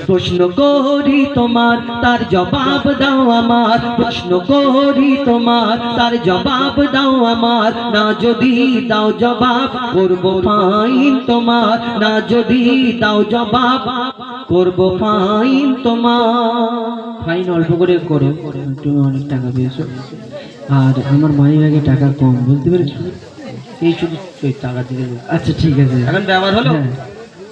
প্রশ্ন করি তোমার তার জবাব দাও আমার, প্রশ্ন করি তোমার তার জবাব দাও আমার, না যদি দাও জবাব করব ফাইন তোমার, না যদি দাও জবাব করব ফাইন তোমার। ফাইন অল্প করে করো, তুমি অনেক টাকা পেয়েছো আর আমার মানি ব্যাগে টাকা কম, বুঝতে পেরেছো? এই শুধু এই টাকা দিয়ে দেবো। আচ্ছা ঠিক আছে, এখন ব্যবহার হলো। হ্যাঁ।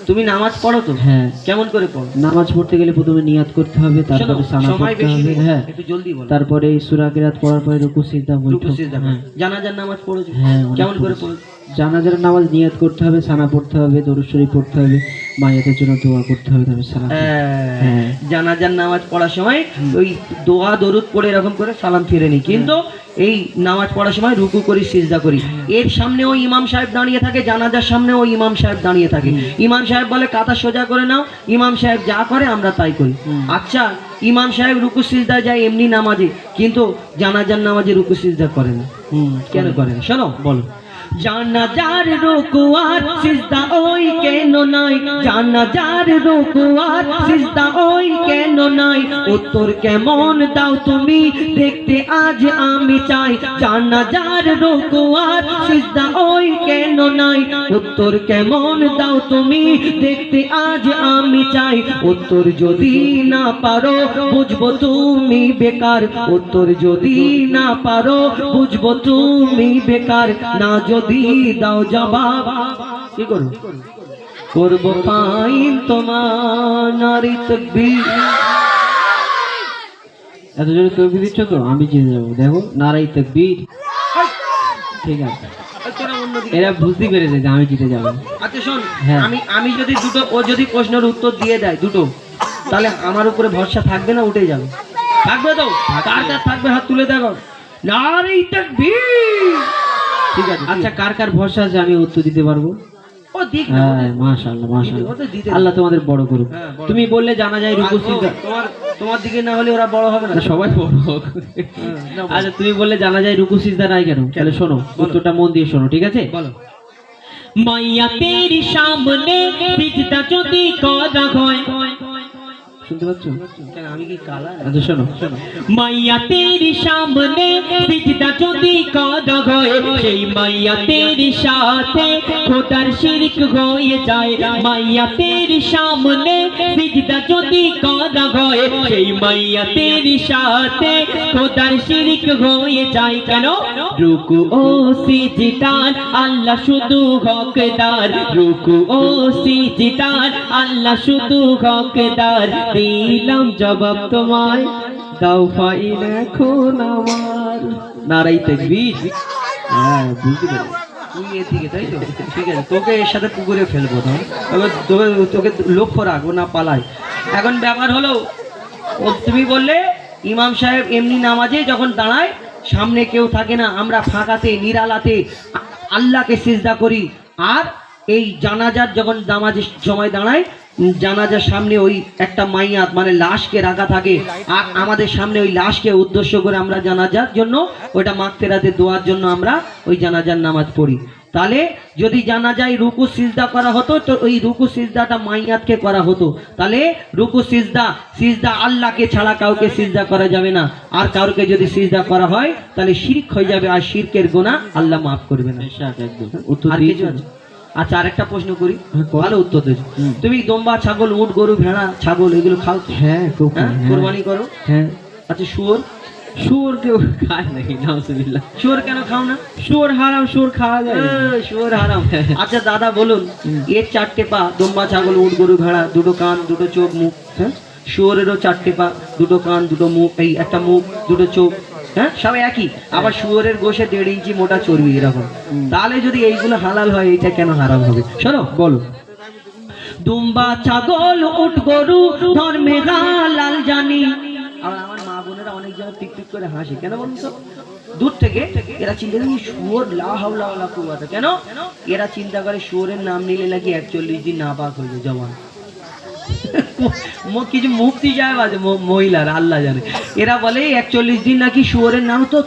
তুমি নামাজ পড়ো তো? হ্যাঁ। কেমন করে পড়ো? নামাজ পড়তে গেলে প্রথমে নিয়াত করতে হবে, তারপরে সানা সময় পড়তে বেশি হবে। নেই, হ্যাঁ, একটু জলদি বলো। তারপরে এই সূরা কিরাত পড়ার পরে রুকু সিজদা রুকু বৈঠক। সিজদা। হ্যাঁ। জানাজার নামাজ পড়েছো? হ্যাঁ, কেমন করে পড়েছো? জানাজার নামাজ নিয়াত করতে হবে, সানা পড়তে হবে, দরুদ শরীফ পড়তে হবে, মাইয়াতের জন্য দোয়া করতে হবে, তবে সালাম। হ্যাঁ। জানাজার নামাজ পড়ার সময় ওই দোয়া দরুদ পড়ে এরকম করে সালাম ফিরে নি, কিন্তু এই নামাজ পড়ার সময় রুকু করি সিজদা করি। এর সামনে ওই ইমাম সাহেব দাঁড়িয়ে থাকে, জানাজার সামনে ওই ইমাম সাহেব দাঁড়িয়ে থাকে। ইমাম সাহেব বলে কাঁধা সোজা করে নাও, ইমাম সাহেব যা করে আমরা তাই করি। আচ্ছা, ইমাম সাহেব রুকু সিজদা যায় এমনি নামাজে, কিন্তু জানাজার নামাজে রুকু সিজদা করে না। কেন করে না শোনো, বলো। জানাজার রুকু আর সিজদা ওই কেন নাই, জানাজার রুকু আর সিজদা ওই কেন নাই, উত্তর কেমন দাও তুমি দেখতে আজ আমি চাই, জানাজার রুকু আর সিজদা ওই কেন নাই, উত্তর কেমন দাও তুমি দেখতে আজ আমি চাই, উত্তর যদি না পারো বুঝবো তুমি বেকার, উত্তর যদি না পারো বুঝবো তুমি বেকার, না যদি দাও জবাব কি করব? করব ফাইন তোমার। নারী তাকবীর। এত জোরে তকবীর দিচ্ছ তো আমি জিতে যাবো। দেখো, নারাই তাকবীর। ঠিক আছে, এরা বুঝতে পেরেছে যে আমি জিতে যাবো। আচ্ছা শোন, হ্যাঁ। আমি যদি দুটো, ও যদি প্রশ্নের উত্তর দিয়ে দেয় দুটো, তাহলে আমার উপরে ভরসা থাকবে না, উঠে যাবে? থাকবে তো? কার কার থাকবে হাত তুলে দেখো। নারী তাকবীর। ঠিক আছে, আচ্ছা কার কার ভরসা আছে আমি উত্তর দিতে পারবো? ও দিক না। হ্যাঁ, মাশাআল্লাহ মাশাআল্লাহ, ওদের দিতে আল্লাহ তোমাদের বড় করুক। হ্যাঁ, বড়। তুমি বললে জানা যায় রুকু সিজদা। তোমার দিকে না হলে ওরা বড় হবে না, না, সবাই বড় হোক। না, বলো। আচ্ছা তুমি বললে জানা যায় রুকু সিজদা নাই কেন, তাহলে শোনো, উত্তরটা মন দিয়ে শোনো, ঠিক আছে? বলো। মাইয়া তেরি সামনে সিজদা যদি করা হয়, শুনতে পাচ্ছ? কেন, আমি কি কালা? আচ্ছা শোনো, মাইয়া তেরি সামনে সিজদা যদি করা হয়, সেই মাইয়া তেরি সাথে খোদার শিরক হয়ে যায়, মাইয়া তেরি সামনে সিজদা যদি করা হয়, সেই মাইয়া তেরি সাথে খোদার শিরক হয়ে যায়। কেন? রুকু ও সিজদার আল্লাহ শুধু হকদার, রুকু ও সিজদার আল্লাহ শুধু হকদার, দিলাম জবাব তোমায় দাও ফাইন এখন আমার। নারাই তাকবীর। হ্যাঁ, বুঝতে পেরেছি। তুই এদিকে, তাই তো? ঠিক আছে, তোকে এর সাথে পুকুরে ফেলবো, তোকে লক্ষ্য রাখবো না পালাই। এখন ব্যাপার হলো, ও তুমি বললে ইমাম সাহেব এমনি নামাজে যখন দাঁড়ায় সামনে কেউ থাকে না, আমরা ফাঁকাতে নিরালাতে আল্লাহকে সিজদা করি। আর এই জানাজার যখন নামাজের সময় দাঁড়ায়, জানাজার সামনে ওই একটা মাইয়াত মানে লাশকে রাখা থাকে, আর আমাদের সামনে ওই লাশকে উদ্দেশ্য করে আমরা জানাজার জন্য ওইটা মাগফিরাতে দোয়ার জন্য আমরা ওই জানাজার নামাজ পড়ি। তাহলে যদি জানা যায় রুকু সিজদা করা হতো, তো ওই রুকু সিজদাটা মাইয়াতকে করা হতো। তাহলে রুকু সিজদা আল্লাহকে ছাড়া কাউকে সিজদা করা যাবে না, আর কাউকে যদি সিজদা করা হয় তাহলে শিরক হয়ে যাবে, আর শিরকের গুনাহ আল্লাহ মাফ করবে না। উত্তর আর কিছু আছে? আচ্ছা, আরেকটা প্রশ্ন করি, ভালো উত্তর দেবে। হুম। তুমি দম্বা, ছাগল, উট, গরু, ভেড়া, ছাগল এগুলো খাও তো? হ্যাঁ, খুব হ্যাঁ, কোরবানি করো? হ্যাঁ। আচ্ছা, শুয়োর? শুয়োর কেউ খায় নাকি? নাউজুবিল্লাহ। শুয়োর কেন খাও না? শুয়োর হারাম, শুয়োর খাওয়া যায় না। শুয়োর হারাম। আচ্ছা দাদা বলুন, এর চারটে পা, দম্বা, ছাগল, উট, গরু, ভেড়া, দুটো কান, দুটো চোখ, মুখ, হ্যাঁ? শুয়োরেরও চারটে পা, দুটো কান, দুটো মুখ, এই একটা মুখ, দুটো চোখ, হ্যাঁ, সব একই। আবার শুয়োরের গোশে 1.5 ইঞ্চি মোটা চর্বি এরকম। তাহলে যদি এইগুলো হালাল হয়, এইটা কেন হারাম হবে? শোনো, বলো। দুম্বা, ছাগল, উট, গরু ধর্মে হালাল জানি। আর আমার মা বোনেরা অনেক জায়গায় টিক টিক করে হাসে, কেন বলুন তো? দূর থেকে এরা চিন্তা করে শুয়োর, লা হাওলা ওয়ালা কুওয়াতা। কেন? এরা চিন্তা করে শুয়োরের নাম নিলে নাকি 41 দিন নাপাক হয়ে যায় জবান। কিছু মুক্তি যায় বাজে মহিলার, আল্লাহ জানে। এরা বলে 41 দিন নাকি শুয়োরের নাম, তো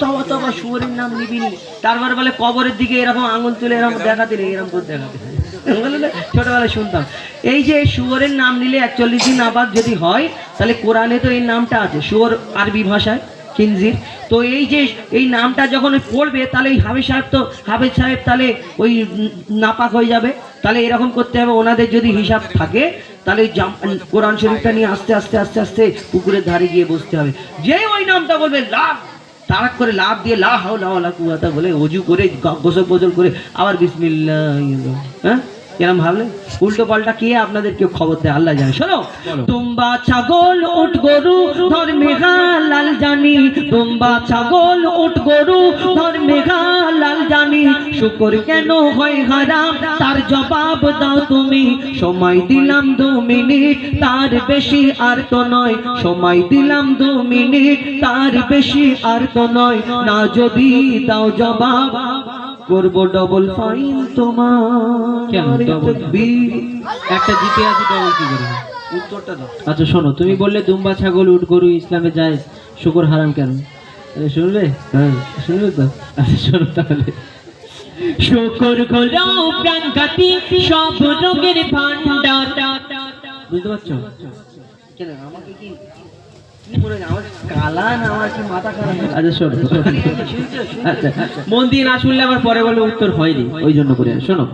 শুয়োরের নাম নিবি নি। তারপর বলে কবরের দিকে এরকম আঙুল তুলে এরকম দেখাতে, এরকম করে দেখাতে। ছোটবেলায় শুনতাম। এই যে শুয়োরের নাম নিলে 41 দিন আবাদ যদি হয়, তাহলে কোরআনে তো এই নামটা আছে, শুয়োর আরবি ভাষায় খিনজির। তো এই যে এই নামটা যখন পড়বে, তাহলে ওই হাফেজ সাহেব তাহলে ওই নাপাক হয়ে যাবে। তাহলে এরকম করতে হবে, ওনাদের যদি হিসাব থাকে তাহলে ওই কোরআন শরীফটা নিয়ে আস্তে আস্তে আস্তে আস্তে পুকুরের ধারে গিয়ে বসতে হবে। যে ওই নামটা বলবে লাভ, তাড়াক করে লাভ দিয়ে লা হাওলা ওয়ালা কুওয়াতা বলে অজু করে গোসল করে আবার বিসমিল্লাহ, হ্যাঁ এরকম ভাবলে উল্টো পাল্টা কে আপনাদের কেউ খবর দেয় আল্লাহ জানে। শোনো, তুম্বা ছাগল উট গরু ধর্মে হালাল জানি, তুম্বা ছাগল উট গরু ধর্মে হালাল জানি, শুকর কেন হয় হারাম তার জবাব দাও তুমি। সময় দিলাম 2 মিনিট, তার বেশি আর তো নয়, সময় দিলাম 2 মিনিট, তার বেশি আর তো নয়। না যদি দাও জবাব করবো ডবল ফাইন তোমার। কেন double? একটা জিতে আছে, ডবল কি করে? উত্তরটা দাও। আচ্ছা শোনো, তুমি বললে দুম্বা ছাগল উট গরু ইসলামে যায়, শুকর হারাম কেন? শুনবে? হ্যাঁ শুনবে তো। আচ্ছা শোনো তাহলে, শুকর হলো প্রাণঘাতী সব রোগের ভান্ডার। বুঝতে পারছো? কেন আমাকে কি মনে হয় আমার কালা না আমার কি মাথা খারাপ? আচ্ছা শোনো, আচ্ছা মন দিয়ে না শুনলে আবার পরে বলে উত্তর হয়নি, ওই জন্য করে। শোনো,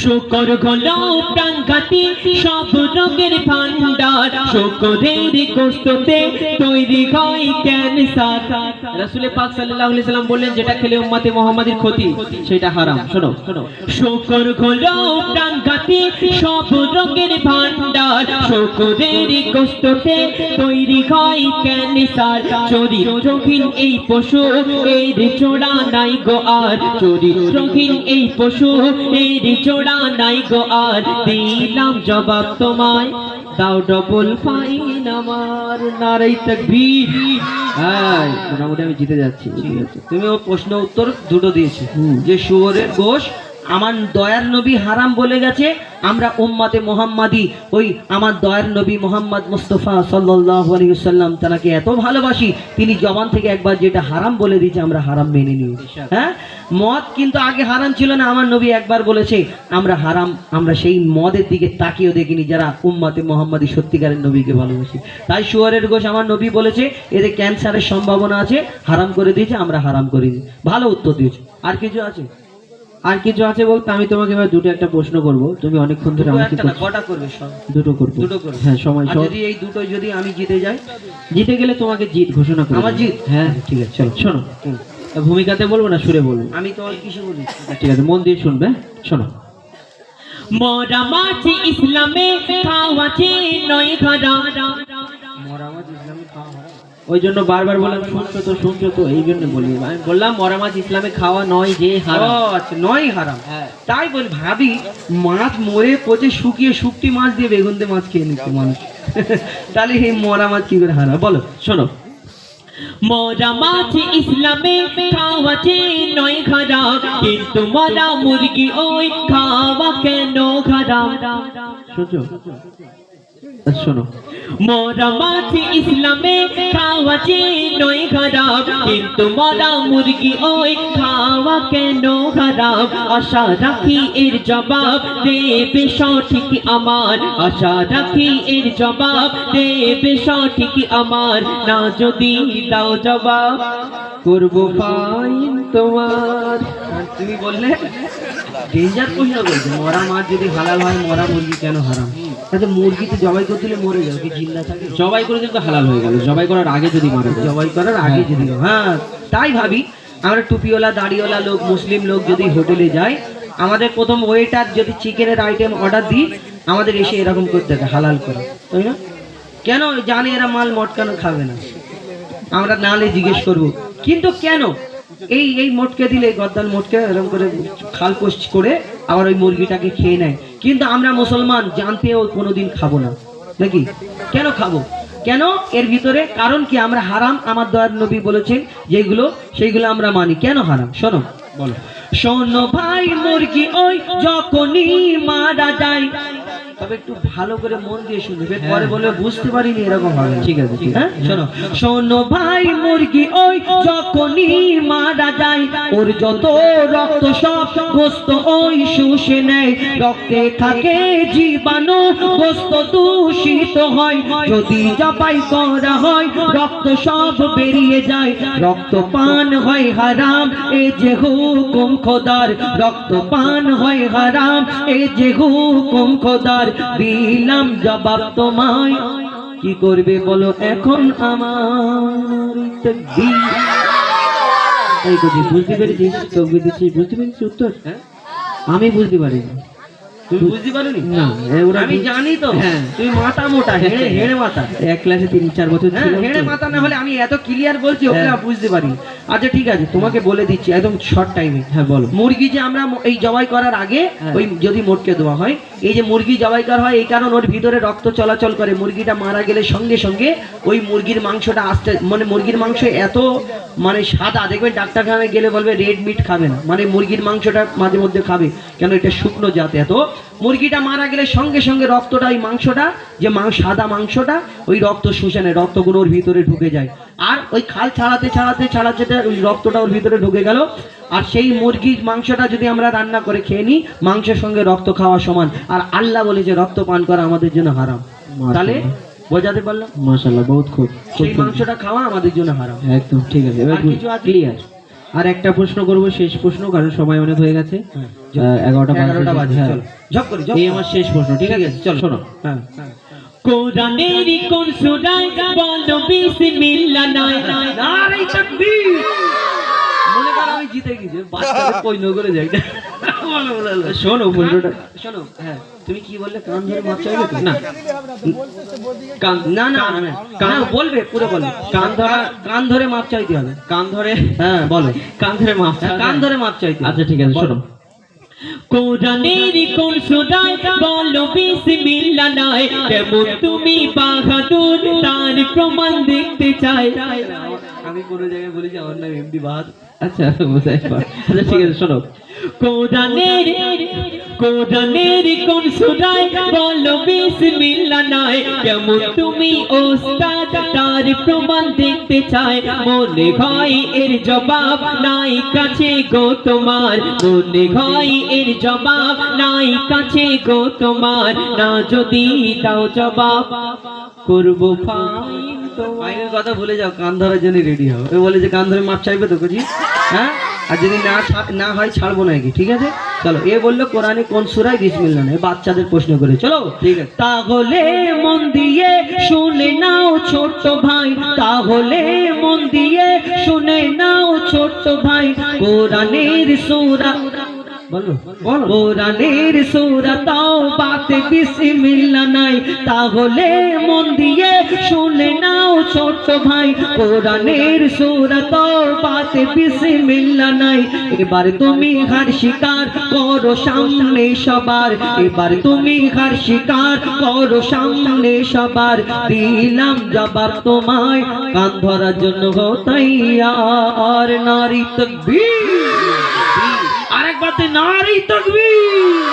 শুকর হলো প্রাণঘাতী সব রোগের ভান্ডার, শুকরের গোশতে তৈরি হয় ক্যান্সার। রাসূল পাক সাল্লাল্লাহু আলাইহি সাল্লাম বললেন, যেটা খেলে উম্মতে মুহাম্মাদের ক্ষতি সেটা হারাম। শোনো, শুকর হলো প্রাণঘাতী সব রোগের ভান্ডার, শুকরের গোশতে তৈরি হয় ক্যান্সার। চরিত্রহীন এই পশু এর জোড়া নাই গো আর, চরিত্রহীন এই পশু এর জোড়া নাই গো আর। দিলাম জবাব তোমায়, দাও ডবল ফাইন আমার। নারে তাকবীর। হ্যাঁ মোটামুটি আমি জিতে যাচ্ছি। তুমি ও প্রশ্ন উত্তর দুটো দিয়েছো, যে শুয়োরের গোশ আমার দয়ার নবী হারাম বলে গেছে, আমরা উম্মতে মুহাম্মাদি ওই আমার দয়ার নবী মুহাম্মদ মুস্তাফা সাল্লাল্লাহু আলাইহি ওয়াসাল্লাম তাকে এত ভালোবাসি, তিনি জবান থেকে একবার যেটা হারাম বলে দিয়েছে আমরা হারাম মেনে নিয়েছি। হ্যাঁ, মদ কিন্তু আগে হারাম ছিল না, আমার নবী একবার বলেছে আমরা হারাম, আমরা সেই মদের দিকে তাকিয়েও দেখিনি যারা উম্মতে মুহাম্মাদি সত্যিকারের নবীকে ভালোবাসি। তাই শুয়োরের গোশ আমার নবী বলেছে এতে ক্যান্সারের সম্ভাবনা আছে, হারাম করে দিয়েছে, আমরা হারাম করিনি। ভালো উত্তর দিয়েছো। আর কিছু আছে? আর কিছু আছে বলতে আমি তোমাকে এবার দুটো একটা প্রশ্ন করব, তুমি অনেকক্ষণ ধরে আমাকে কটা করবে? সব দুটো করব। দুটো করবে? হ্যাঁ সময় সব। যদি এই দুটো যদি আমি জিতে যাই, জিতে গেলে তোমাকে জিত ঘোষণা করব। আমার জিত? হ্যাঁ ঠিক আছে। চলো শোনো, ভূমিকাতে বলবো না সুরে বলবো? আমি তো কিসে বলি? ঠিক আছে, মন দিয়ে শুনবে। শোনো, মরা মাছি ইসলামে খাওয়াছে নয় হারাম। মরা মাছ ইসলামে খাওয়া হারাম? ওই জন্য বারবার বললাম শুনছো তো এই জন্য বলি। আমি বললাম মরা মাছ ইসলামে খাওয়া নয় যে হারাম। ও আচ্ছা, নয় হারাম। হ্যাঁ। তাই বলি, ভাবি মাছ মরে পচে শুকিয়ে শুকটি মাছ দিয়ে বেগুন দিয়ে মাছ খেয়ে নিচ্ছে মানুষ। তাহলে এই মরা মাছ কি করে হারাম? বলো। শোনো, মরা মাছ ইসলামে খাওয়াছে নয় হারাম, কিন্তু মরা মুরগি ওই খাওয়া কেন হারাম? শুনছো? শোনো, মরা মাছ ইসলামে খাওয়াছে নয় হারাম, কিন্তু মরা মুরগি ওই খাওয়া কেন হারাম? আশা রাখি এর জবাব দেবে সঠিক আমার, আশা রাখি এর জবাব দেবে সঠিক আমার। না যদি দাও জবাব করবো ফাইন তোমার। তুমি বললে ডেঞ্জার প্রশ্ন বলছে, মরা মাছ যদি হালাল হয় মরা মুরগি কেন হারাম? তাহলে মুরগিতে জবাই করতে দিলে মরে যাবে, কি জিন্দা থাকে? জবাই করে কিন্তু হালাল হয়ে গেল, জবাই করার আগে যদি মারা যায়। জবাই করার আগে যদি, হ্যাঁ তাই ভাবি আমরা টুপিওয়ালা দাড়িওয়ালা লোক, মুসলিম লোক যদি হোটেলে যাই, আমাদের প্রথম ওয়েটার যদি চিকেনের আইটেম অর্ডার দিই, আমাদের এসে এরকম করতে হবে হালাল করে, তাই না? কেন? জানি এরা মাল মটকানো খাবে না, আমরা নালে জিজ্ঞেস করব কিন্তু কেন এই মটকে দিলে, গদ্দাল মটকে এরকম করে খাল পোস্ট করে আবার ওই মুরগিটাকে খেয়ে নেয়। কিন্তু আমরা মুসলমান জানতেও কোনোদিন খাবো না, নাকি? কেন খাবো? কেন? এর ভিতরে কারণ কি? আমরা হারাম আমার দয়ার নবী বলেছেন যেগুলো, সেইগুলো আমরা মানি। কেন হারাম? শোনো, বলো। শোনো ভাই, মুরগি ওই যখনই মারা যায়, তবে একটু ভালো করে মন দিয়ে শুনবে, পরে বলে বুঝতে পারিনি এরকম হবে। ঠিক আছে, হ্যাঁ শোনো শোনো ভাই, মুরগি ওই যখনই মারা যায়, ওর যত রক্ত সব গোস্ত ওই শুষে নেয়, রক্তে থাকে জীবাণু, গোস্ত দূষিত হয়, যদি জবাই করা হয় রক্ত সব বেরিয়ে যায়, রক্ত পান হয় হারাম, এ যে হুকুম খোদার, রক্ত পান হয় হারাম, এ যে হুকুম খোদার, দিলাম জবাব তোমায়, কি করবে বলো এখন আমার তাকদীর। এই কথা বুঝতে পেরেছিস? তোকে দিচ্ছিস, বুঝতে পেরেছিস উত্তর? আমি বুঝতে পারিনি। তুই বুঝতে পারোনি? না, আমি জানি তো। তুই মাথা মোটা, হেড়ে মাথা। এক ক্লাসে 3-4 বছর ছিল, হেড়ে মাথা না হলে আমি এত ক্লিয়ার বলছি, ওকে বুঝতে পারি। আচ্ছা ঠিক আছে, তোমাকে বলে দিচ্ছি একদম শর্ট টাইমে। হ্যাঁ বলো। মুরগি যে আমরা এই জবাই করার আগে ওই যদি মোটকে দেওয়া হয়, এই যে মুরগি জবাই করা হয় এই কারণ ওর ভিতরে রক্ত চলাচল করে, মুরগিটা মারা গেলে সঙ্গে সঙ্গে ওই মুরগির মাংসটা আসতে, মানে মুরগির মাংস এত মানে সাদা, দেখবেন ডাক্তারখানায় গেলে বলবে রেড মিট খাবে না, মানে মুরগির মাংসটা মাঝে মধ্যে খাবে, কেন এটা শুকনো জাত। এত মুরগিটা মারা গেলে সঙ্গে সঙ্গে রক্তটা, ওই মাংসটা যে সাদা মাংসটা ওই রক্ত শুষে নেয়, রক্তগুলো ওর ভিতরে ঢুকে যায়, আর ওই খাল ছাড়াতে ছাড়াতে ছাড়াতে ওই রক্তটা ওর ভিতরে ঢুকে গেল। আর সেই মুরগির মাংসটা যদি আমরা রান্না করে খেয়ে নিই, মাংসের সঙ্গে রক্ত খাওয়া সমান, আর আল্লাহ বলে যে রক্ত পান করা আমাদের জন্য হারাম। তাহলে বোঝাতে পারলাম? মাশাআল্লাহ, বহুত খুব। সেই মাংসটা খাওয়া আমাদের জন্য হারাম। একদম ঠিক আছে, এবার কিছু ক্লিয়ার। আর একটা প্রশ্ন করব, শেষ প্রশ্ন, কারণ সময় অনেক হয়ে গেছে, 11টা বাজে। ঝপ করে এই আমার শেষ প্রশ্ন, ঠিক আছে? চলো শোনো। হ্যাঁ, কোরআনের কোন সূরায় বলো বিসমিল্লাহ নাই? নারে তাকবীর। মনে কর আমি জিতে গেছি, বাচ্চাদের কই নগরে যাই না। শোনো প্রশ্নটা শোনো। হ্যাঁ, তুমি কি বললে? কান ধরে মাপ চাইবে তো? না কান, না না কান বলবে, পুরো বলবে। কান ধরে মাপ চাইতে হবে। কান ধরে, হ্যাঁ বলো। কান ধরে মাপ, কান ধরে মাপ চাইতে। আচ্ছা ঠিক আছে, শোনো। কোরআনের কোন সূরায় বলো বিসমিল্লাহ নাই? কেমন তুমি বাহাদুর, তার প্রমাণ দেখতে চাই। আমি কোন জায়গায় বলেছি আমার নাম এমডি বাহাদুর? আচ্ছা বুঝাই পার। আচ্ছা ঠিক আছে, শোনো। কোরআনের কোন সূরায় বলো বিসমিল্লাহ নাই? কেমন তুমি ওস্তাদ, তার প্রমাণ দেখতে চাই, মনে হয় এর জবাব নাই কাছে গো তোমার, মনে হয় এর জবাব নাই কাছে গো তোমার, না যদি দাও জবাব করবো ফাইন। ফাইনের কথা ভুলে যাও, কান ধরার জন্য রেডি হও। ও বলে যে কান ধরে মাপ চাইবে তো কুজি, হ্যাঁ? আর যদি না হয় ছাড়বো না কি, ঠিক আছে? চলো, এ বললো কোরআনে কোন সূরায় বিসমিল্লাহ নাই, বাচ্চাদের প্রশ্ন করে। চলো ঠিক আছে, তাহলে মন দিয়ে শুনে নাও ছোট্ট ভাই, তাহলে মন দিয়ে শুনে নাও ছোট্ট ভাই, কোরআনের সূরা বলো, কোরআনের সূরা তাওবাতে বিসমিল্লাহ নাই, তাহলে মন দিয়ে শুনে নাও ছোট্ট ভাই, কোরআনের সূরা তাওবাতে বিসমিল্লাহ নাই। এবার তুমি হার স্বীকার করো সামনে সবার, এবার তুমি হার স্বীকার করো সামনে সবার, দিলাম জবাব তোমায়, কান ধরার জন্য হো তৈয়ার। নারী তাকবীর, আরেকবার নারী তাকবীর।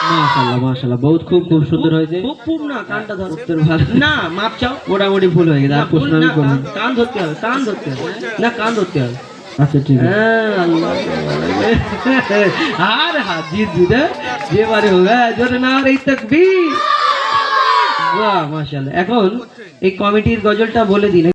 মাশাআল্লাহ মাশাআল্লাহ, বহুত খুব খুব সুন্দর হয়েছে। খুব না, কানটা ধরো। উত্তর ভালো না, মাপ চাও। মোটামুটি ভুল হয়ে গেছে, আর প্রশ্ন আমি করব। কান ধরতে হবে, কান ধরতে হবে না, কান ধরতে হবে। আচ্ছা ঠিক আছে। হ্যাঁ আল্লাহ, আর হাজির জিদে যেবারে হোগা জোরে নারী তাকবীর। বাহ মাশাআল্লাহ। এখন এই কমিটির গজলটা বলে দিন।